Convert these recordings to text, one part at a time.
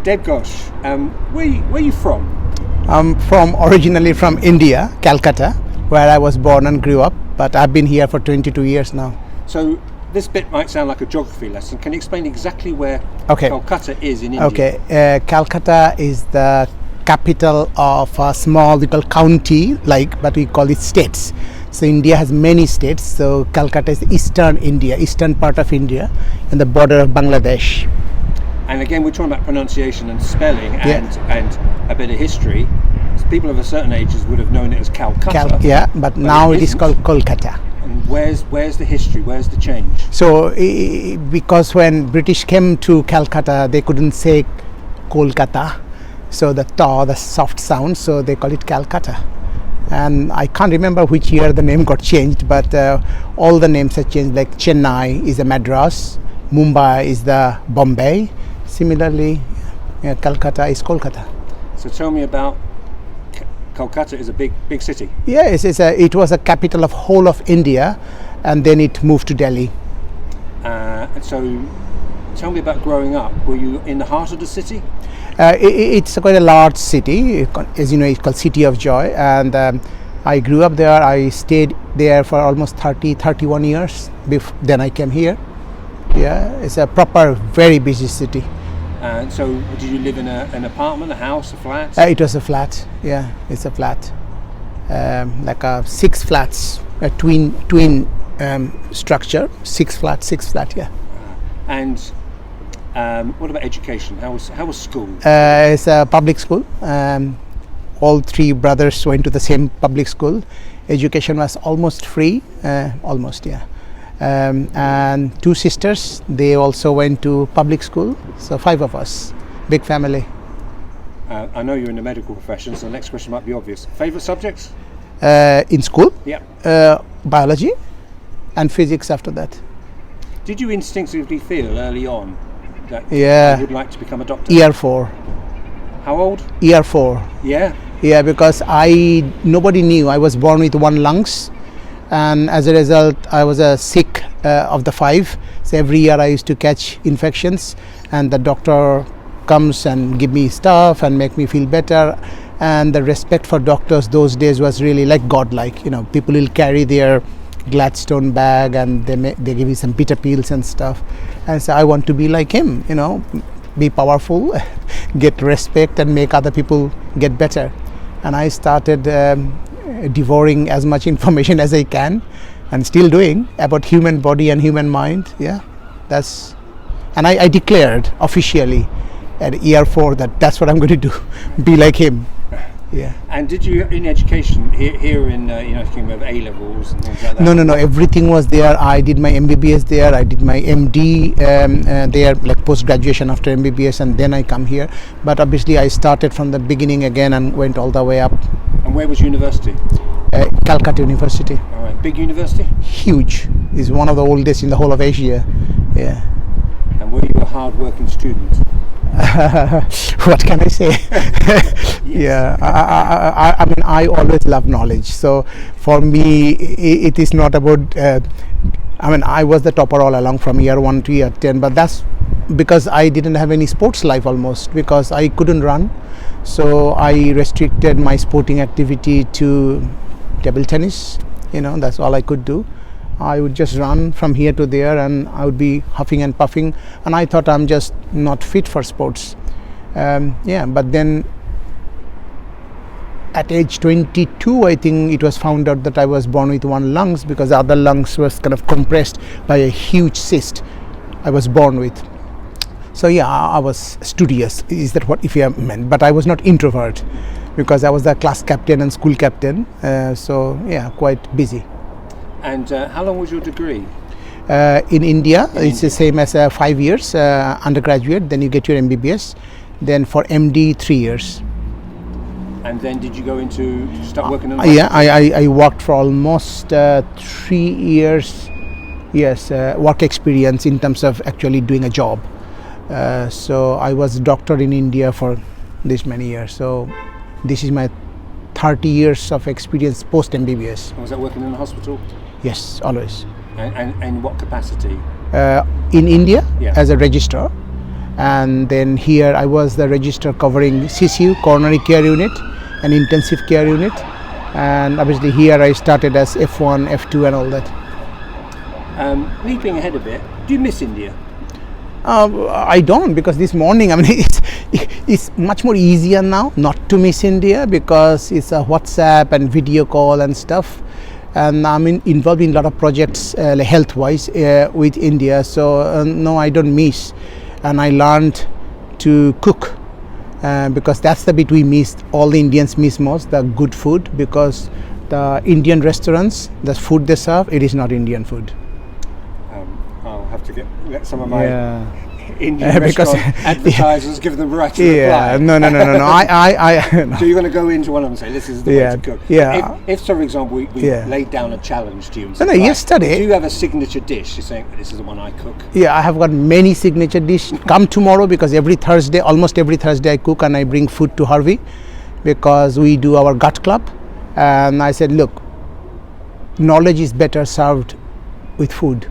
Deb Ghosh, where are you from? I'm originally from India, Calcutta, where I was born and grew up, but I've been here for 22 years now. So this bit might sound like a geography lesson. Can you explain exactly where Calcutta is in India? Okay, Calcutta is the capital of a small little county, but we call it states. So India has many states. So Calcutta is eastern India, eastern part of India, and the border of Bangladesh. And again, we're talking about pronunciation and spelling and a bit of history. So people of a certain ages would have known it as Calcutta. But now it is called Kolkata. And where's the history? Where's the change? So because when British came to Calcutta, they couldn't say Kolkata. So the soft sound, so they call it Calcutta. And I can't remember which year the name got changed, but all the names have changed. Like Chennai is a Madras, Mumbai is the Bombay. Similarly, Calcutta is Kolkata. So tell me about Kolkata. Is a big city. Yes, it was a capital of whole of India, and then it moved to Delhi. So tell me about growing up. Were you in the heart of the city? It's quite a large city. As you know, it's called City of Joy, and I grew up there. I stayed there for almost 31 years. Then I came here. Yeah, it's a proper, very busy city. So did you live in an apartment, a house, a flat? It was a flat. Yeah, it's a flat. Like 6 flats, a twin structure. 6 flats. Yeah. And what about education? How was school? It's a public school. All 3 brothers went to the same public school. Education was almost free. And 2 sisters, they also went to public school. So 5 of us, big family. I know you're in the medical profession, so the next question might be obvious. Favorite subjects? In school? Yeah. Biology and physics after that. Did you instinctively feel early on that you would like to become a doctor? Year 4. How old? Year 4. Yeah? Yeah, because nobody knew. I was born with 1 lungs. And as a result, I was sick of the 5. So every year I used to catch infections, and the doctor comes and give me stuff and make me feel better. And the respect for doctors those days was really like godlike. You know, people will carry their Gladstone bag and they give you some bitter pills and stuff. And so I want to be like him, be powerful, get respect, and make other people get better. And I started devouring as much information as I can, and still doing, about human body and human mind. And I declared officially at year 4 that's what I'm going to do, be like him. Yeah. And did you, in education here in if you have A levels and things like that? No, everything was there. I did my MBBS there, I did my MD there, like post graduation after MBBS, and then I come here. But obviously I started from the beginning again and went all the way up. And where was university? Calcutta University. All right. Big university? Huge. It's one of the oldest in the whole of Asia. Yeah. And were you a hard-working student? What can I say? Yeah, I mean, I always love knowledge. So for me, it is not about. I was the topper all along from year 1 to year 10, but that's because I didn't have any sports life almost, because I couldn't run. So I restricted my sporting activity to table tennis. That's all I could do. I would just run from here to there, and I would be huffing and puffing, and I thought I'm just not fit for sports. But then at age 22, I think it was found out that I was born with 1 lungs, because the other lungs was kind of compressed by a huge cyst I was born with. So I was studious. Is that what if you meant? But I was not introvert, because I was the class captain and school captain. Quite busy. And how long was your degree? In India, it's the same as 5 years undergraduate. Then you get your MBBS. Then for MD, 3 years. And then did you go into start working on? I worked for almost 3 years. Yes, work experience in terms of actually doing a job. So I was a doctor in India for this many years. So this is my 30 years of experience post MBBS. Was that working in a hospital? Yes, always. And in what capacity? In India, as a registrar. And then here I was the registrar covering CCU, coronary care unit, and intensive care unit. And obviously here I started as F1, F2 and all that. Leaping ahead a bit, do you miss India? I don't, because this morning, I mean, it's much more easier now not to miss India, because it's a WhatsApp and video call and stuff. And I'm involved in a lot of projects like health-wise with India. So no, I don't miss. And I learned to cook because that's the bit we missed. All the Indians miss most, the good food, because the Indian restaurants, the food they serve, it is not Indian food. I'll have to let some of my Indian restaurant advertisers give them the right to reply. No. So you're going to go into one of them and say, this is the way to cook. Yeah. If for example, we laid down a challenge to you and said, yesterday. Do you have a signature dish? You're saying, this is the one I cook. Yeah, I have got many signature dishes. Come tomorrow, because almost every Thursday I cook and I bring food to Harvey, because we do our gut club. And I said, look, knowledge is better served with food.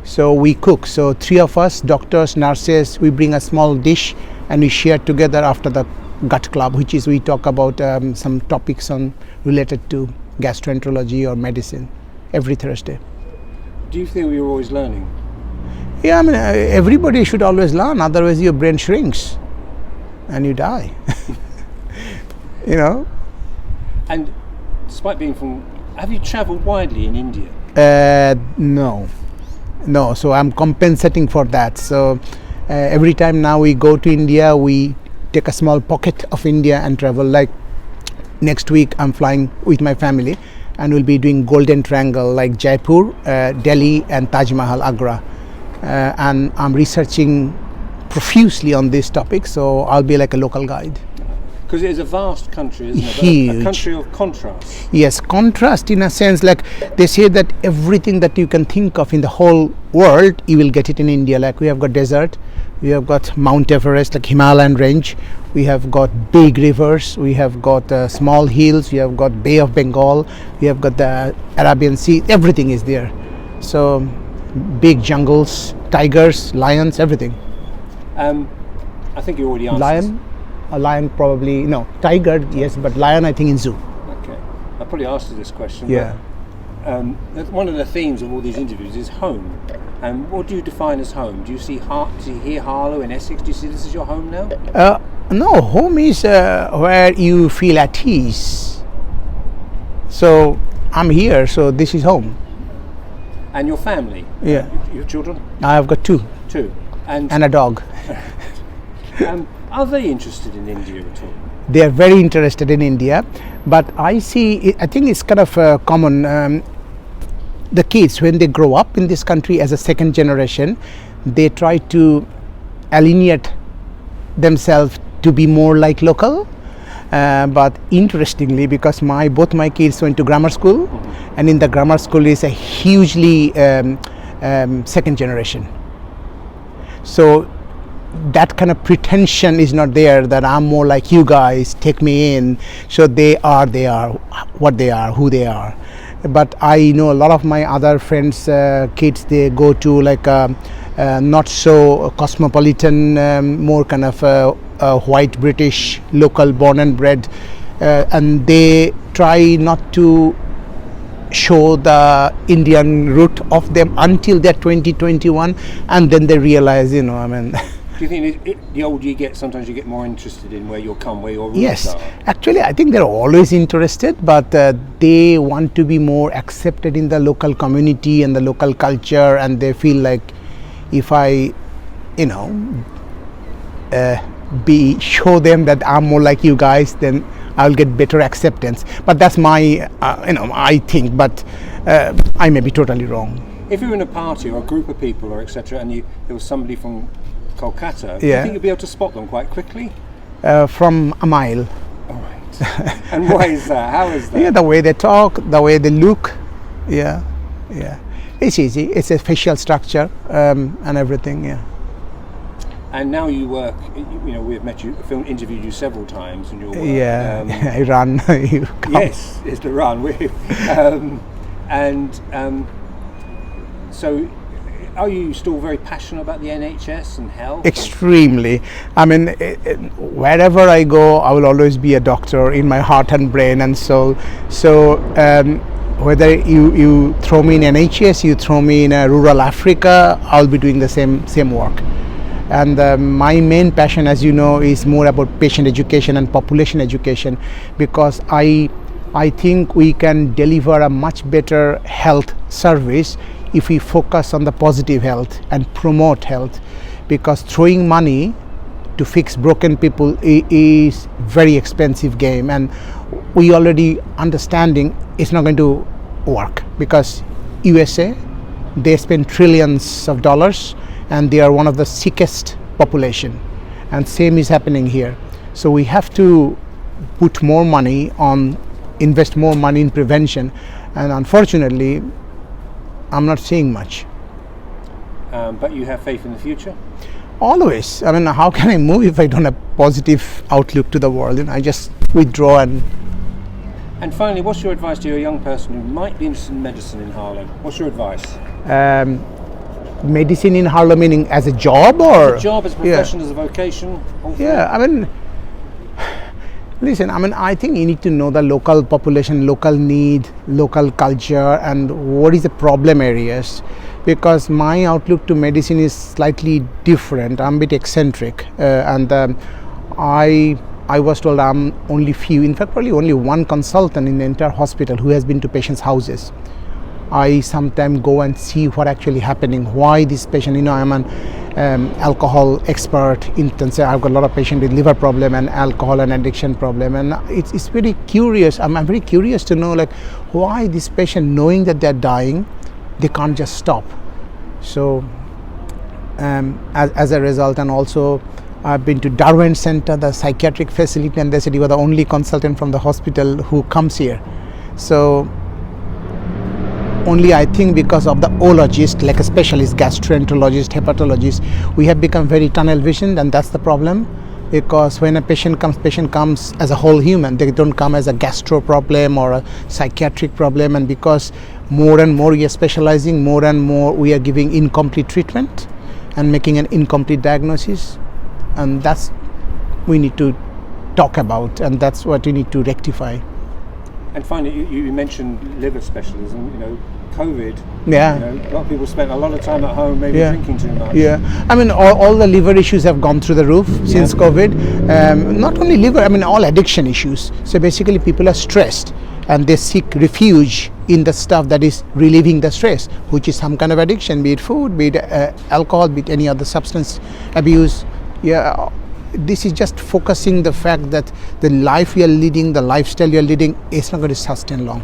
So we cook. So 3 of us, doctors, nurses, we bring a small dish and we share together after the gut club, which is we talk about some topics related to gastroenterology or medicine every Thursday. Do you feel you're always learning? Yeah, I mean, everybody should always learn, otherwise your brain shrinks and you die. You know? And despite being have you travelled widely in India? No, so I'm compensating for that. So every time now we go to India, we take a small pocket of India and travel. Like next week I'm flying with my family and we'll be doing Golden Triangle like Jaipur, Delhi and Taj Mahal, Agra. And I'm researching profusely on this topic, so I'll be like a local guide. Because it is a vast country, isn't it? Huge. A country of contrast. Yes, contrast in a sense, like they say that everything that you can think of in the whole world, you will get it in India. Like we have got desert, we have got Mount Everest, like Himalayan range, we have got big rivers, we have got small hills, we have got Bay of Bengal, we have got the Arabian Sea, everything is there. So big jungles, tigers, lions, everything. I think you already answered. A lion probably, no, tiger, yes, but lion I think in zoo. Okay, I probably asked you this question. Yeah. But, one of the themes of all these interviews is home. And what do you define as home? Do you hear Harlow in Essex? Do you see this as your home now? No, home is where you feel at ease. So I'm here, so this is home. And your family? Yeah. Your children? I have got two. And a dog. Are they interested in India at all? They are very interested in India, but I think it's kind of common. The kids, when they grow up in this country as a second generation, they try to alienate themselves to be more like local. But interestingly, because both my kids went to grammar school, and in the grammar school is a hugely second generation. So that kind of pretension is not there, that I'm more like you guys, take me in. So they are what they are, who they are. But I know a lot of my other friends, kids, they go to like not so cosmopolitan, more kind of white British, local, born and bred, and they try not to show the Indian root of them until they're 20, 21, and then they realize, I mean. Do you think the older you get, sometimes you get more interested in where your roots yes, are? Actually, I think they're always interested, but they want to be more accepted in the local community and the local culture, and they feel like if I, show them that I'm more like you guys, then I'll get better acceptance. But that's my, I think, but I may be totally wrong. If you're in a party or a group of people or etc., and there was somebody from Kolkata, do you think you'd be able to spot them quite quickly? From a mile. All right. And why is that? How is that? Yeah, the way they talk, the way they look. Yeah. It's easy. It's a facial structure and everything. Yeah. And now you work. We've met you, interviewed you several times in your work. Yeah. I run. Yes, it's the run. So are you still very passionate about the NHS and health? Extremely. I mean, wherever I go, I will always be a doctor in my heart and brain and soul. So whether you throw me in NHS, you throw me in rural Africa, I'll be doing the same work. And my main passion, as you know, is more about patient education and population education, because I think we can deliver a much better health service if we focus on the positive health and promote health, because throwing money to fix broken people is very expensive game, and we already understanding it's not going to work, because USA, they spend trillions of dollars and they are one of the sickest population, and same is happening here. So we have to put more money on, invest more money in prevention, and unfortunately I'm not seeing much. But you have faith in the future? Always. I mean, how can I move if I don't have positive outlook to the world? I just withdraw. And finally, what's your advice to a young person who might be interested in medicine in Harlow? What's your advice? Medicine in Harlow meaning as a job, or? As a job, as a profession, as a vocation? Yeah, I mean, listen, I think you need to know the local population, local need, local culture, and what is the problem areas, because my outlook to medicine is slightly different. I'm a bit eccentric, and I was told I'm only few, in fact probably only one consultant in the entire hospital who has been to patients' houses. I sometimes go and see what actually happening, why this patient, I'm an alcohol expert intensive. I've got a lot of patients with liver problem and alcohol and addiction problem, and it's very curious. I'm very curious to know like why this patient, knowing that they're dying, they can't just stop. So as a result, and also I've been to Darwin Center, the psychiatric facility, and they said you are the only consultant from the hospital who comes here. So only I think because of the ologist, like a specialist, gastroenterologist, hepatologist, we have become very tunnel visioned, and that's the problem. Because when a patient comes as a whole human. They don't come as a gastro problem or a psychiatric problem, and because more and more we are specializing, more and more we are giving incomplete treatment and making an incomplete diagnosis, and that's we need to talk about, and that's what we need to rectify. And finally, you mentioned liver specialism. COVID. Yeah. A lot of people spent a lot of time at home, maybe drinking too much. Yeah. All the liver issues have gone through the roof since COVID. Not only liver, all addiction issues. So basically, people are stressed and they seek refuge in the stuff that is relieving the stress, which is some kind of addiction, be it food, be it alcohol, be it any other substance abuse. Yeah. This is just focusing the fact that the life you are leading, the lifestyle you are leading, is not going to sustain long.